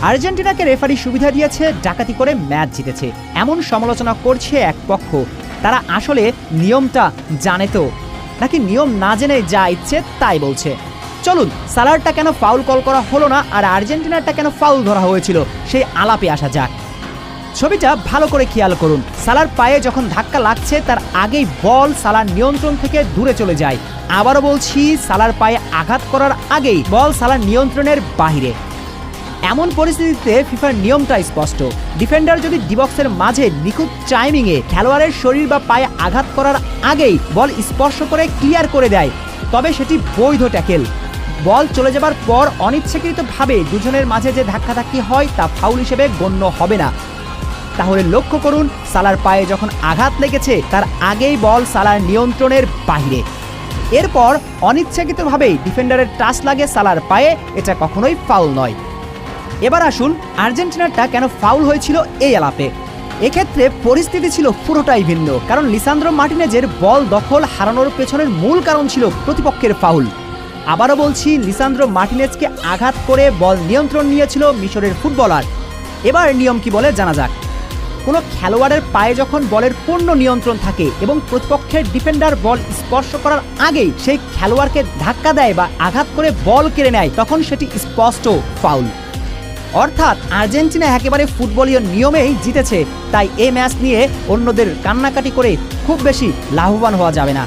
আর্জেন্টিনাকে রেফারি সুবিধা দিয়েছে, ডাকাতি করে ম্যাচ জিতেছে এমন সমালোচনা করছে এক পক্ষ। তারা আসলে নিয়মটা জানে তো, নাকি নিয়ম না জেনে যা ইচ্ছে তাই বলছে? চলুন সালারটা কেন ফাউল কল করা হলো না আর আর্জেন্টিনারটা কেন ফাউল ধরা হয়েছিল সেই আলাপে আসা যাক। ছবিটা ভালো করে খেয়াল করুন। সালার পায়ে যখন ধাক্কা লাগছে তার আগেই বল সালার নিয়ন্ত্রণ থেকে দূরে চলে যায়। আবারও বলছি, সালার পায়ে আঘাত করার আগেই বল সালার নিয়ন্ত্রণের বাহিরে। এমন পরিস্থিতিতে ফিফার নিয়মটা স্পষ্ট। ডিফেন্ডার যদি ডিবক্সের মাঝে নিখুঁত টাইমিংয়ে খেলোয়াড়ের শরীর বা পায়ে আঘাত করার আগেই বল স্পর্শ করে ক্লিয়ার করে দেয়, তবে সেটি বৈধ ট্যাকেল। বল চলে যাবার পর অনিচ্ছাকৃতভাবে দুজনের মাঝে যে ধাক্কাধাক্কি হয় তা ফাউল হিসেবে গণ্য হবে না। তাহলে লক্ষ্য করুন, সালার পায়ে যখন আঘাত লেগেছে তার আগেই বল সালার নিয়ন্ত্রণের বাহিরে। এরপর অনিচ্ছাকৃতভাবেই ডিফেন্ডারের টাচ লাগে সালার পায়ে, এটা কখনোই ফাউল নয়। এবার আসুন আর্জেন্টিনারটা কেন ফাউল হয়েছিল এই আলাপে। এক্ষেত্রে পরিস্থিতি ছিল পুরোটাই ভিন্ন, কারণ লিসান্দ্রো মার্টিনেজের বল দখল হারানোর পেছনের মূল কারণ ছিল প্রতিপক্ষের ফাউল। আবারও বলছি, লিসান্দ্রো মার্টিনেজকে আঘাত করে বল নিয়ন্ত্রণ নিয়েছিল মিশরের ফুটবলার। এবার নিয়ম কি বলে জানা যাক। কোনো খেলোয়াড়ের পায়ে যখন বলের পূর্ণ নিয়ন্ত্রণ থাকে এবং প্রতিপক্ষের ডিফেন্ডার বল স্পর্শ করার আগেই সেই খেলোয়াড়কে ধাক্কা দেয় বা আঘাত করে বল কেড়ে নেয়, তখন সেটি স্পষ্ট ফাউল। অর্থাৎ আর্জেন্টিনা একেবারে ফুটবলীয় নিয়মেই জিতেছে, তাই এই ম্যাচ নিয়ে অন্যদের কান্নাকাটি করে খুব বেশি লাভবান হওয়া যাবে না।